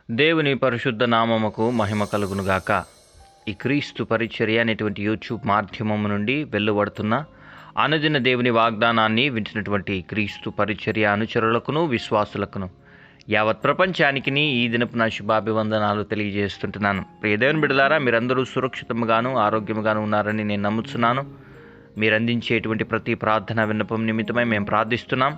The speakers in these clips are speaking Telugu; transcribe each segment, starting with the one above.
దేవుని పరిశుద్ధ నామముకు మహిమ కలుగునుగాక. ఈ క్రీస్తు పరిచర్య అనేటువంటి యూట్యూబ్ మాధ్యమం నుండి వెలువడుతున్న అనుదిన దేవుని వాగ్దానాన్ని వింటున్నటువంటి క్రీస్తు పరిచర్య అనుచరులకును విశ్వాసులకును యావత్ ప్రపంచానికి ఈ దినపు నా శుభాభివందనాలు తెలియజేస్తుంటున్నాను. ప్రియ దేవుని బిడ్డలారా, మీరందరూ సురక్షితంగాను ఆరోగ్యంగాను ఉన్నారని నేను నమ్ముతున్నాను. మీరు అందించేటువంటి ప్రతి ప్రార్థన విన్నపం నిమిత్తమై మేము ప్రార్థిస్తున్నాం.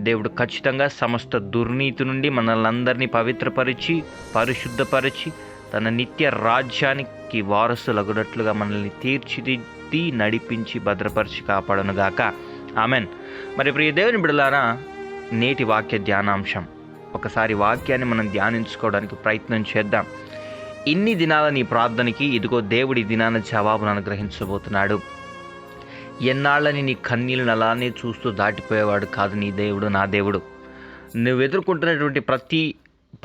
దేవుడు ఖచ్చితంగా సమస్త దుర్నీతి నుండి మనల్ని అందరినీ పవిత్రపరిచి పరిశుద్ధపరిచి తన నిత్య రాజ్యానికి వారసులగునట్లుగా మనల్ని తీర్చిదిద్ది నడిపించి భద్రపరిచి కాపాడనుగాక. ఆమెన్. మరి ప్రియ దేవుని బిడ్డలారా, నేటి వాక్య ధ్యానాంశం. ఒకసారి వాక్యాన్ని మనం ధ్యానించుకోవడానికి ప్రయత్నం చేద్దాం. ఇన్ని దినాల నీ ప్రార్థనకి ఇదిగో దేవుడి దినాన జవాబును అనుగ్రహించబోతున్నాడు. ఎన్నాళ్ళని నీ కన్నీళ్ళని అలానే చూస్తూ దాటిపోయేవాడు కాదు నీ దేవుడు, నా దేవుడు. నువ్వు ఎదుర్కొంటున్నటువంటి ప్రతి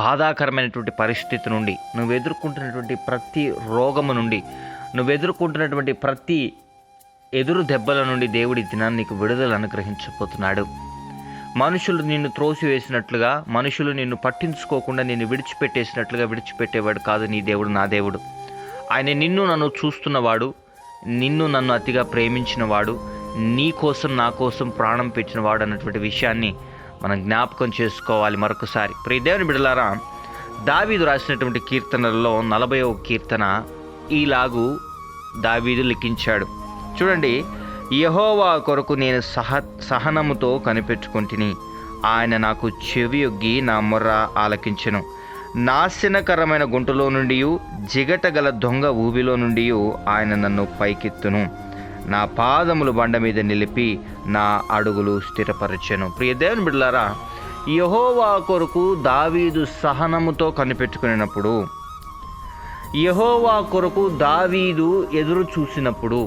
బాధాకరమైనటువంటి పరిస్థితి నుండి, నువ్వు ఎదుర్కొంటున్నటువంటి ప్రతి రోగము నుండి, నువ్వు ఎదుర్కొంటున్నటువంటి ప్రతి ఎదురు దెబ్బల నుండి దేవుడి దినాన్ని నీకు విడుదల అనుగ్రహించబోతున్నాడు. మనుషులు నిన్ను త్రోసివేసినట్లుగా, మనుషులు నిన్ను పట్టించుకోకుండా నిన్ను విడిచిపెట్టేసినట్లుగా విడిచిపెట్టేవాడు కాదు నీ దేవుడు, నా దేవుడు. ఆయన నిన్ను నన్ను చూస్తున్నవాడు, నిన్ను నన్ను అతిగా ప్రేమించినవాడు, నీ కోసం నా కోసం ప్రాణం పెట్టినవాడు అన్నటువంటి విషయాన్ని మనం జ్ఞాపకం చేసుకోవాలి మరొకసారి. ప్రియ దేవుని బిడ్డలారా, దావీదు రాసినటువంటి కీర్తనలలో 40వ కీర్తన ఈలాగు దావీదు లిఖించాడు. చూడండి, యెహోవా కొరకు నేను సహనముతో కనిపెట్టుకుంటుని, ఆయన నాకు చెవియొగ్గి నా మొర్ర ఆలకించెను. నాశనకరమైన గుంటలో నుండి, జిగటగల దొంగ ఊబిలో నుండి ఆయన నన్ను పైకెత్తును. నా పాదములు బండ మీద నిలిపి నా అడుగులు స్థిరపరచెను. ప్రియ దేవుని బిడ్డలారా, యెహోవా కొరకు దావీదు సహనముతో కనిపెట్టుకున్నప్పుడు, యెహోవా కొరకు దావీదు ఎదురు చూసినప్పుడు,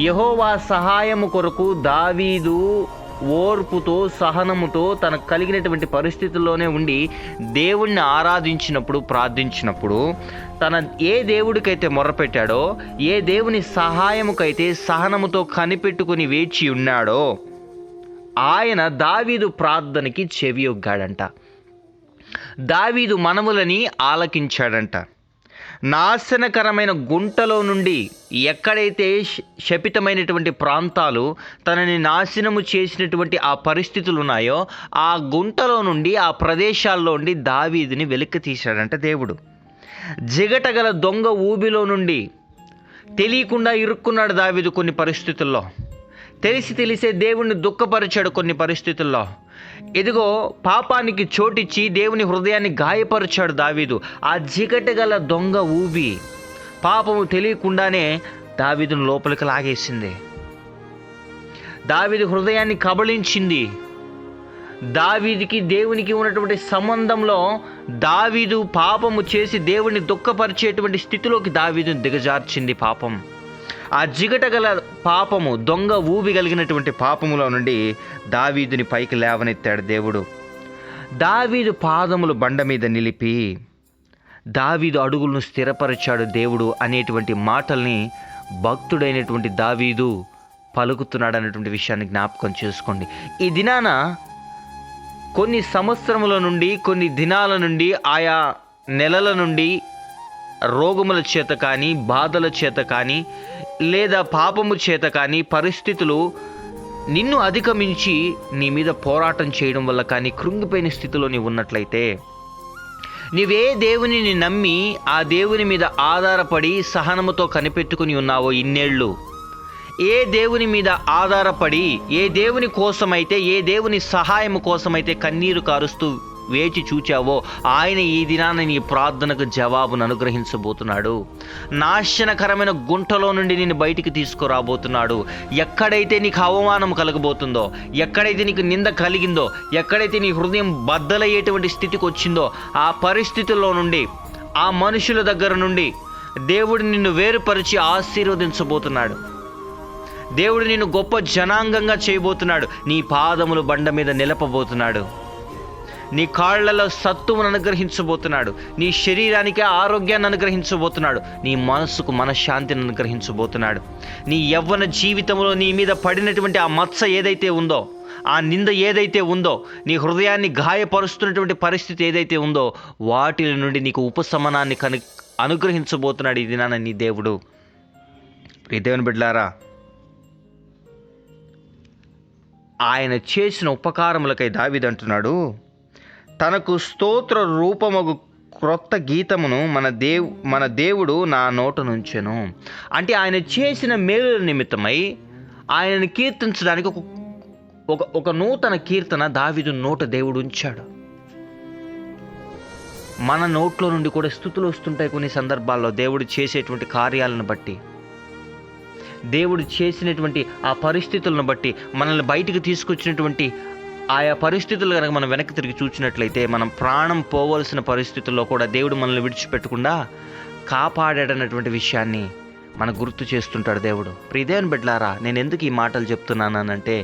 యెహోవా సహాయము కొరకు దావీదు ఓర్పుతో సహనముతో తనకు కలిగినటువంటి పరిస్థితుల్లోనే ఉండి దేవుణ్ణి ఆరాధించినప్పుడు, ప్రార్థించినప్పుడు, తన ఏ దేవుడికైతే మొర్రపెట్టాడో, ఏ దేవుని సహాయముకైతే సహనముతో కనిపెట్టుకుని వేచి ఉన్నాడో, ఆయన దావీదు ప్రార్థనకి చెవియొగ్గాడంట. దావీదు మనవులని ఆలకించాడంట. నాశనకరమైన గుంటలో నుండి, ఎక్కడైతే శపితమైనటువంటి ప్రాంతాలు తనని నాశనము చేసినటువంటి ఆ పరిస్థితులు ఉన్నాయో, ఆ గుంటలో నుండి, ఆ ప్రదేశాల్లో నుండి దావీదుని వెలికి తీశాడంట దేవుడు. జిగటగల దొంగ ఊబిలో నుండి తెలియకుండా ఇరుక్కున్నాడు దావీదు కొన్ని పరిస్థితుల్లో. తెలిసే దేవుణ్ణి దుఃఖపరిచాడు కొన్ని పరిస్థితుల్లో. ఇదిగో పాపానికి చోటిచ్చి దేవుని హృదయాన్ని గాయపరిచాడు దావీదు. ఆ జిగటగల దొంగ ఊబి పాపము తెలియకుండానే దావీదును లోపలికి లాగేసింది. దావీదు హృదయాన్ని కబళించింది. దావీదుకి దేవునికి ఉన్నటువంటి సంబంధంలో దావీదు పాపము చేసి దేవుని దుఃఖపరిచేటువంటి స్థితిలోకి దావీదును దిగజార్చింది పాపం. ఆ జిగటగల పాపము, దొంగ ఊబి కలిగినటువంటి పాపములో నుండి దావీదుని పైకి లేవనెత్తాడు దేవుడు. దావీదు పాదములు బండ మీద నిలిపి దావీదు అడుగులను స్థిరపరిచాడు దేవుడు అనేటువంటి మాటల్ని భక్తుడైనటువంటి దావీదు పలుకుతున్నాడు అనేటువంటి విషయాన్ని జ్ఞాపకం చేసుకోండి. ఈ దినాన కొన్ని సంవత్సరముల నుండి, కొన్ని దినాల నుండి, ఆయా నెలల నుండి రోగముల చేత కానీ, బాధల చేత కానీ, లేదా పాపము చేత కానీ పరిస్థితులు నిన్ను అధిగమించి నీ మీద పోరాటం చేయడం వల్ల కానీ కృంగిపోయిన స్థితిలో నీవు ఉన్నట్లయితే, నీవే దేవునిని నమ్మి ఆ దేవుని మీద ఆధారపడి సహనముతో కనిపెట్టుకుని ఉన్నావో ఇన్నేళ్ళు, ఏ దేవుని మీద ఆధారపడి, ఏ దేవుని కోసమైతే, ఏ దేవుని సహాయము కోసమైతే కన్నీరు కారుస్తూ వేచి చూచావో, ఆయన ఈ దినాన నీ ప్రార్థనకు జవాబును అనుగ్రహించబోతున్నాడు. నాశనకరమైన గుంటలో నుండి నేను బయటికి తీసుకురాబోతున్నాడు. ఎక్కడైతే నీకు అవమానం కలగబోతుందో, ఎక్కడైతే నీకు నింద కలిగిందో, ఎక్కడైతే నీ హృదయం బద్దలయ్యేటువంటి స్థితికి వచ్చిందో, ఆ పరిస్థితుల్లో నుండి, ఆ మనుషుల దగ్గర నుండి దేవుడు నిన్ను వేరుపరిచి ఆశీర్వదించబోతున్నాడు. దేవుడు నిన్ను గొప్ప జనాంగంగా చేయబోతున్నాడు. నీ పాదములు బండ మీద నిలపబోతున్నాడు. నీ కాళ్లలో సత్తువును అనుగ్రహించబోతున్నాడు. నీ శరీరానికి ఆరోగ్యాన్ని అనుగ్రహించబోతున్నాడు. నీ మనస్సుకు మనశ్శాంతిని అనుగ్రహించబోతున్నాడు. నీ యవ్వన జీవితంలో నీ మీద పడినటువంటి ఆ మచ్చ ఏదైతే ఉందో, ఆ నింద ఏదైతే ఉందో, నీ హృదయాన్ని గాయపరుస్తున్నటువంటి పరిస్థితి ఏదైతే ఉందో, వాటి నుండి నీకు ఉపశమనాన్ని అనుగ్రహించబోతున్నాడు ఈ దినాన నీ దేవుడు. ప్రియ దేవుని బిడ్డలారా, ఆయన చేసిన ఉపకారములకై దావీదు అంటున్నాడు, తనకు స్తోత్ర రూపమగు క్రొత్త గీతమును మన దేవుడు నా నోట నుంచెను. అంటే ఆయన చేసిన మేలుల నిమిత్తమై ఆయనను కీర్తించడానికి ఒక నూతన కీర్తన దావీదు నోట దేవుడు ఉంచాడు. మన నోట్లో నుండి కూడా స్తుతులు వస్తుంటాయి కొన్ని సందర్భాల్లో, దేవుడు చేసేటువంటి కార్యాలను బట్టి, దేవుడు చేసినటువంటి ఆ పరిస్థితులను బట్టి, మనల్ని బయటికి తీసుకొచ్చినటువంటి ఆయా పరిస్థితులు కనుక మనం వెనక్కి తిరిగి చూసినట్లయితే, మనం ప్రాణం పోవలసిన పరిస్థితుల్లో కూడా దేవుడు మనల్ని విడిచిపెట్టకుండా కాపాడాడన్నటువంటి విషయాన్ని మనకు గుర్తు చేస్తుంటాడు దేవుడు. ప్రియదేవుని బిడ్డలారా, నేను ఎందుకు ఈ మాటలు చెప్తున్నానంటే,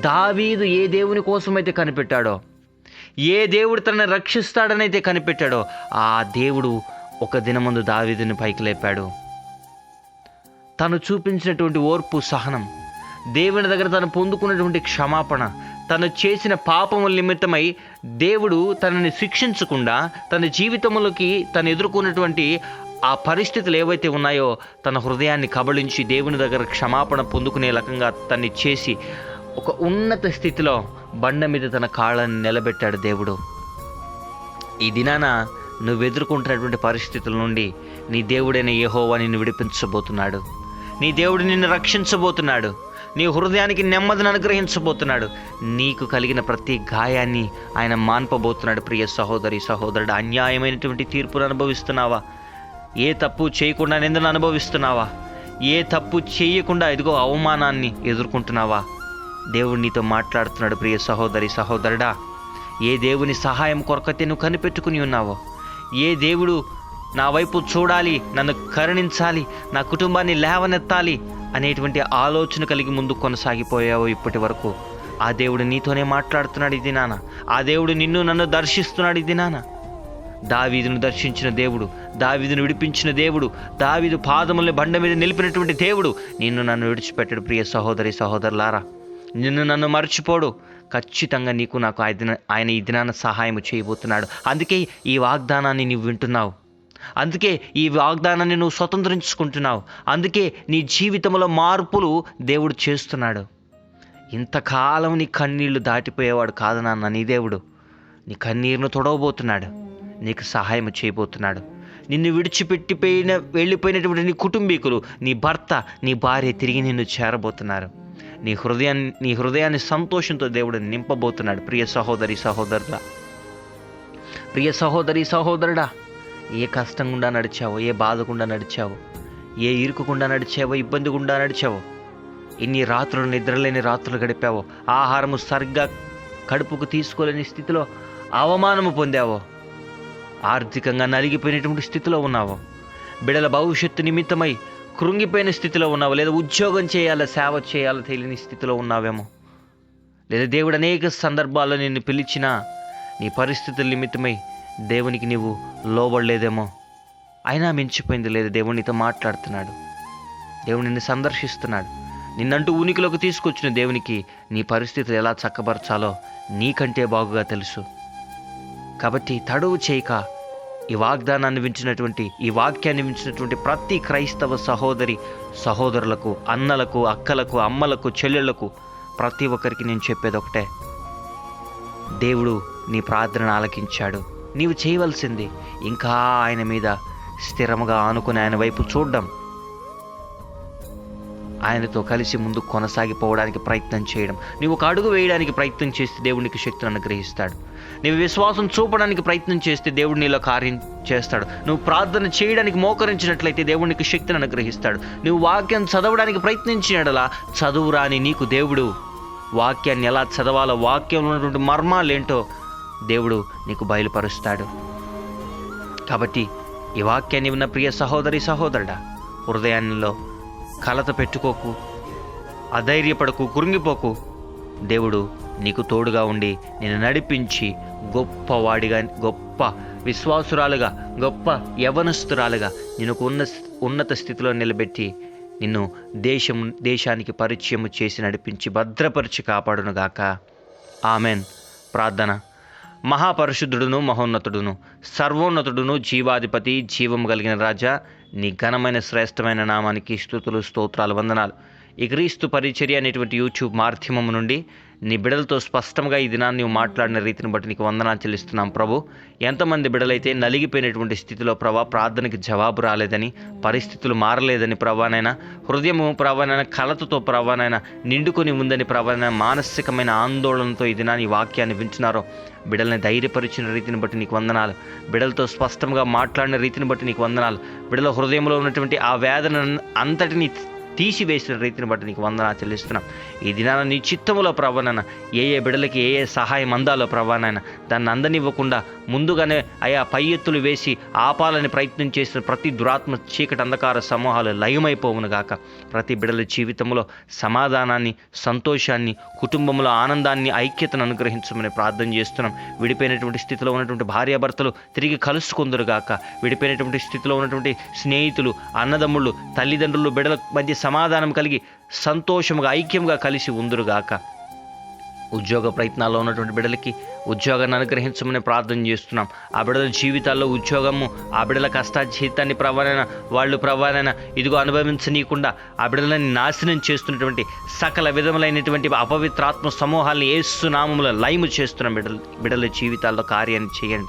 దావీదు ఏ దేవుని కోసమైతే కనిపెట్టాడో, ఏ దేవుడు తనని రక్షిస్తాడనైతే కనిపెట్టాడో, ఆ దేవుడు ఒక దినమందు దావీదుని పైకి లేపాడు. తను చూపించినటువంటి ఓర్పు, సహనం, దేవుని దగ్గర తను పొందుకున్నటువంటి క్షమాపణ, తను చేసిన పాపముల నిమిత్తమై దేవుడు తనని శిక్షించకుండా తన జీవితంలోకి తను ఎదుర్కొన్నటువంటి ఆ పరిస్థితులు ఏవైతే ఉన్నాయో, తన హృదయాన్ని కబళించి దేవుని దగ్గర క్షమాపణ పొందుకునే రకంగా తన్ని చేసి ఒక ఉన్నత స్థితిలో బండ మీద తన కాళ్ళని నిలబెట్టాడు దేవుడు. ఈ దినాన నువ్వు ఎదుర్కొంటున్నటువంటి పరిస్థితుల నుండి నీ దేవుడైన యెహోవా నిన్ను విడిపించబోతున్నాడు. నీ దేవుడు నిన్ను రక్షించబోతున్నాడు. నీ హృదయానికి నెమ్మదిని అనుగ్రహించబోతున్నాడు. నీకు కలిగిన ప్రతి గాయాన్ని ఆయన మాన్పబోతున్నాడు. ప్రియ సహోదరి, సహోదరుడు, అన్యాయమైనటువంటి తీర్పును అనుభవిస్తున్నావా? ఏ తప్పు చేయకుండా నిందను అనుభవిస్తున్నావా? ఏ తప్పు చేయకుండా ఇదిగో అవమానాన్ని ఎదుర్కొంటున్నావా? దేవుడు నీతో మాట్లాడుతున్నాడు. ప్రియ సహోదరి, సహోదరుడా, ఏ దేవుని సహాయం కొరకైతే నువ్వు కనిపెట్టుకుని ఉన్నావో, ఏ దేవుడు నా వైపు చూడాలి, నన్ను కరుణించాలి, నా కుటుంబాన్ని లేవనెత్తాలి అనేటువంటి ఆలోచన కలిగి ముందు కొనసాగిపోయావో ఇప్పటి వరకు, ఆ దేవుడు నీతోనే మాట్లాడుతున్నాడు ఈ దినాన. ఆ దేవుడు నిన్ను నన్ను దర్శిస్తున్నాడు ఈ దినాన. దావీదును దర్శించిన దేవుడు, దావీదును విడిపించిన దేవుడు, దావీదు పాదముల్ని బండ మీద నిలిపినటువంటి దేవుడు నిన్ను నన్ను విడిచిపెట్టాడు. ప్రియ సహోదరి, సహోదరులారా, నిన్ను నన్ను మర్చిపోడు. ఖచ్చితంగా నీకు నాకు ఆయన ఈ దినాన సహాయం చేయబోతున్నాడు. అందుకే ఈ వాగ్దానాన్ని నువ్వు వింటున్నావు. అందుకే ఈ వాగ్దానాన్ని నువ్వు స్వతంత్రించుకుంటున్నావు. అందుకే నీ జీవితంలో మార్పులు దేవుడు చేస్తున్నాడు. ఇంతకాలం నీ కన్నీళ్లు దాటిపోయేవాడు కాదు నాన్న నీ దేవుడు. నీ కన్నీరును తొడవబోతున్నాడు, నీకు సహాయం చేయబోతున్నాడు. నిన్ను వెళ్ళిపోయినటువంటి నీ కుటుంబీకులు, నీ భర్త, నీ భార్య తిరిగి నిన్ను చేరబోతున్నారు. నీ హృదయాన్ని సంతోషంతో దేవుడు నింపబోతున్నాడు. ప్రియ సహోదరి, సహోదరుడా, ప్రియ సహోదరి, సహోదరుడా, ఏ కష్టం గుండా నడిచావో, ఏ బాధ గుండా నడిచావో, ఏ ఇరుకు గుండా నడిచావో, ఇబ్బంది గుండా నడిచావో, ఎన్ని రాత్రులు నిద్రలేని రాత్రులు గడిపావో, ఆహారము సరిగ్గా కడుపుకు తీసుకోలేని స్థితిలో అవమానము పొందావో, ఆర్థికంగా నలిగిపోయినటువంటి స్థితిలో ఉన్నావో, బిడల భవిష్యత్తు నిమిత్తమై కృంగిపోయిన స్థితిలో ఉన్నావో, లేదా ఉద్యోగం చేయాలా, సేవ చేయాలో తెలియని స్థితిలో ఉన్నావేమో, లేదా దేవుడు అనేక సందర్భాల్లో నిన్ను పిలిచినా నీ పరిస్థితుల నిమిత్తమై దేవునికి నీవు లోబడలేదేమో, అయినా మించిపోయింది లేదు. దేవుడు నీతో మాట్లాడుతున్నాడు. దేవుడు నిన్ను సందర్శిస్తున్నాడు. నిన్నంటూ ఉనికిలోకి తీసుకొచ్చిన దేవునికి నీ పరిస్థితులు ఎలా చక్కబరచాలో నీకంటే బాగుగా తెలుసు. కాబట్టి తడువు చేయక ఈ వాగ్దానాన్ని వించినటువంటి, ఈ వాక్యాన్ని వించినటువంటి ప్రతి క్రైస్తవ సహోదరి సహోదరులకు, అన్నలకు, అక్కలకు, అమ్మలకు, చెల్లెళ్లకు, ప్రతి ఒక్కరికి నేను చెప్పేది ఒకటే, దేవుడు నీ ప్రార్థనను ఆలకించాడు. నీవు చేయవలసింది ఇంకా ఆయన మీద స్థిరముగా ఆనుకుని ఆయన వైపు చూడడం, ఆయనతో కలిసి ముందుకు కొనసాగిపోవడానికి ప్రయత్నం చేయడం. నీవు ఒక అడుగు వేయడానికి ప్రయత్నం చేస్తే దేవుడు నీకు శక్తిని అనుగ్రహిస్తాడు. నీవు విశ్వాసం చూపడానికి ప్రయత్నం చేస్తే దేవుడు నీలో కార్యం చేస్తాడు. నువ్వు ప్రార్థన చేయడానికి మోకరించినట్లయితే దేవుడు నీకు శక్తిని అనుగ్రహిస్తాడు. నువ్వు వాక్యం చదవడానికి ప్రయత్నించినట్లా చదువురాని నీకు దేవుడు వాక్యాన్ని ఎలా చదవాలో, వాక్యంలో ఉన్నటువంటి మర్మాలేంటో దేవుడు నీకు బయలుపరుస్తాడు. కాబట్టి ఈ వాక్యాన్ని ఉన్న ప్రియ సహోదరి, సహోదరుడా, హృదయాల్లో కలత పెట్టుకోకు, అధైర్యపడకు, కురింగిపోకు. దేవుడు నీకు తోడుగా ఉండి నిన్ను నడిపించి గొప్పవాడిగా, గొప్ప విశ్వాసురాలుగా, గొప్ప యవనస్తురాలుగా నిన్ను ఉన్నత స్థితిలో నిలబెట్టి నిన్ను దేశానికి పరిచయం చేసి నడిపించి భద్రపరిచి కాపాడునుగాక. ఆమెన్. ప్రార్థన. మహాపరిశుద్ధుడును మహోన్నతుడును సర్వోన్నతుడును జీవాధిపతి జీవము కలిగిన రాజా, నీ ఘనమైన శ్రేష్టమైన నామానికి స్తుతులు స్తోత్రాలు వందనాలు. ఈ క్రీస్తు పరిచర్య అనేటువంటి యూట్యూబ్ మాధ్యమం నుండి నీ బిడలతో స్పష్టంగా ఈ దినాన్ని నువ్వు మాట్లాడిన రీతిని బట్టి నీకు వందనాలు చెల్లిస్తున్నాం ప్రభు. ఎంతమంది బిడలైతే నలిగిపోయినటువంటి స్థితిలో ప్రభా, ప్రార్థనకి జవాబు రాలేదని, పరిస్థితులు మారలేదని ప్రభానైనా, హృదయము ప్రభానైనా కలతతో ప్రభానైనా నిండుకొని ఉందని ప్రభానైనా, మానసికమైన ఆందోళనతో ఈ దినాన్ని వాక్యాన్ని వింటున్నారో బిడల్ని ధైర్యపరిచిన రీతిని బట్టి నీకు వందనాలు. బిడలతో స్పష్టంగా మాట్లాడిన రీతిని బట్టి నీకు వందనాలు. బిడల హృదయంలో ఉన్నటువంటి ఆ వేదన అంతటిని తీసివేసిన రీతిని బట్టి నీకు వందనాలు చెల్లిస్తున్నాం. ఈ దినాన నీ చిత్తములో ప్రభానైనా ఏ బిడలకి ఏ సహాయం అందాలో ప్రభానైనా దాన్ని అందనివ్వకుండా ముందుగానే పై ఎత్తులు వేసి ఆపాలని ప్రయత్నం చేసిన ప్రతి దురాత్మ చీకటి అంధకార సమూహాలు లయమైపోవును గాక. ప్రతి బిడల జీవితంలో సమాధానాన్ని, సంతోషాన్ని, కుటుంబంలో ఆనందాన్ని, ఐక్యతను అనుగ్రహించమని ప్రార్థన చేస్తున్నాం. విడిపోయినటువంటి స్థితిలో ఉన్నటువంటి భార్యాభర్తలు తిరిగి కలుసుకుందరు గాక. విడిపోయినటువంటి స్థితిలో ఉన్నటువంటి స్నేహితులు, అన్నదమ్ముళ్ళు, తల్లిదండ్రులు, బిడల మధ్య సమాధానం కలిగి సంతోషముగా ఐక్యంగా కలిసి ఉందురుగాక. ఉద్యోగ ప్రయత్నాల్లో ఉన్నటువంటి బిడ్డలకి ఉద్యోగాన్ని అనుగ్రహించమని ప్రార్థన చేస్తున్నాం. ఆ బిడ్డల జీవితాల్లో ఉద్యోగము, ఆ బిడ్డల కష్టాజీతాన్ని ప్రభానైనా వాళ్ళు ప్రభానైనా ఇదిగో అనుభవించనీయకుండా ఆ బిడ్డలని నాశనం చేస్తున్నటువంటి సకల విధములైనటువంటి అపవిత్రాత్మ సమూహాలను యేసు నామములో లయము చేస్తున్నాం. బిడ్డల జీవితాల్లో కార్యాన్ని చేయండి.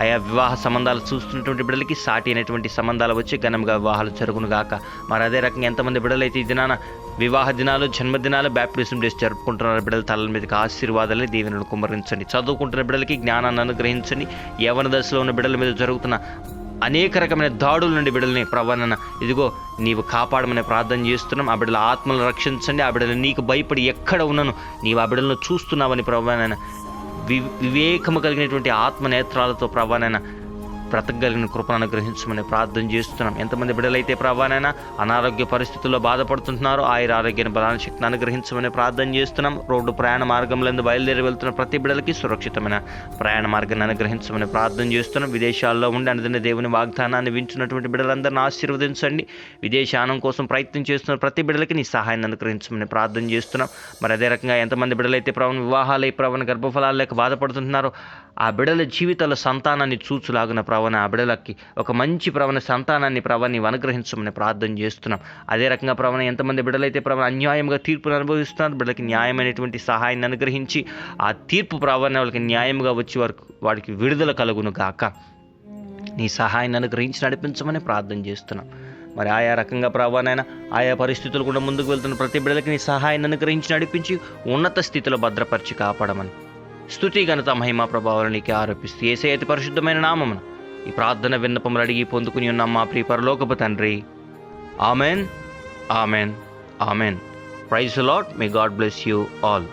వివాహ సంబంధాలు చూస్తున్నటువంటి బిడ్డలకి సాటి అయినటువంటి సంబంధాలు వచ్చి ఘనంగా వివాహాలు జరుగును గాక. మరి అదే రకంగా ఎంతమంది బిడ్డలైతే ఈ దినాన వివాహ దినాలు, జన్మదినాలు, బ్యాప్టిజం డేస్ జరుపుకుంటున్న బిడ్డల తలల మీదకి ఆశీర్వాదాలని దీవెనలను కుమ్మరించండి. చదువుకుంటున్న బిడ్డలకి జ్ఞానాన్ని అనుగ్రహించండి. యవ్వన దశలో ఉన్న బిడ్డల మీద జరుగుతున్న అనేక రకమైన దాడుల నుండి బిడ్డల్ని ప్రభానైనా ఇదిగో నీవు కాపాడమని ప్రార్థన చేస్తున్నాం. ఆ బిడ్డల ఆత్మలను రక్షించండి. ఆ బిడ్డలు నీకు భయపడి ఎక్కడ ఉన్నాను నీవు ఆ బిడ్డలను చూస్తున్నావని ప్రభానైనా వివేకము కలిగినటువంటి ఆత్మనేత్రాలతో ప్రభానైనా బ్రతకగలిగిన కృపను అనుగ్రహించమని ప్రార్థన చేస్తున్నాం. ఎంతమంది బిడ్డలైతే ప్రభానైనా అనారోగ్య పరిస్థితుల్లో బాధపడుతుంటున్నారో ఆరోగ్యాన్ని బలాన్ని శక్తిని అనుగ్రహించమని ప్రార్థన చేస్తున్నాం. రోడ్డు ప్రయాణ మార్గంలో బయలుదేరి వెళ్తున్న ప్రతి బిడ్డలకి సురక్షితమైన ప్రయాణ మార్గాన్ని అనుగ్రహించమని ప్రార్థన చేస్తున్నాం. విదేశాల్లో ఉండి అనుదిన దేవుని వాగ్దానాన్ని వింటున్నటువంటి బిడ్డలందరినీ ఆశీర్వదించండి. విదేశానం కోసం ప్రయత్నం చేస్తున్న ప్రతి బిడ్డలకి నీ సహాయాన్ని అనుగ్రహించమని ప్రార్థన చేస్తున్నాం. మరి అదే రకంగా ఎంతమంది బిడ్డలైతే వివాహాలై గర్భఫలాలు లేక బాధపడుతుంటున్నారో ఆ బిడ్డల జీవితాల సంతానాన్ని చూచులాగున ఆ బిడ్డలకి ఒక మంచి సంతానాన్ని నీవు అనుగ్రహించమని ప్రార్థన చేస్తున్నాం. అదే రకంగా ఎంతమంది బిడ్డలైతే అన్యాయంగా తీర్పును అనుభవిస్తున్నారు బిడ్డలకి న్యాయమైనటువంటి సహాయాన్ని అనుగ్రహించి ఆ తీర్పు వాళ్ళకి న్యాయంగా వచ్చి వాడికి విడుదల కలుగును గాక. నీ సహాయాన్ని అనుగ్రహించి నడిపించమని ప్రార్థన చేస్తున్నాం. మరి ఆయా రకంగా ప్రభానైనా ఆయా పరిస్థితులు కూడా ముందుకు వెళ్తున్న ప్రతి బిడ్డలకి నీ సహాయాన్ని అనుగ్రహించి నడిపించి ఉన్నత స్థితిలో భద్రపరిచి కాపాడమని స్తుతి ఘనత మహిమ ప్రభావాలు నీకే ఆరోపిస్తూ యేసయ్య అతి పరిశుద్ధమైన నామమున ఈ ప్రార్థన విన్నపములు అడిగి పొందుకుని ఉన్నాం మా ప్రియ పరలోకపు తండ్రి. Amen, amen, amen. Praise the Lord. May God bless you all.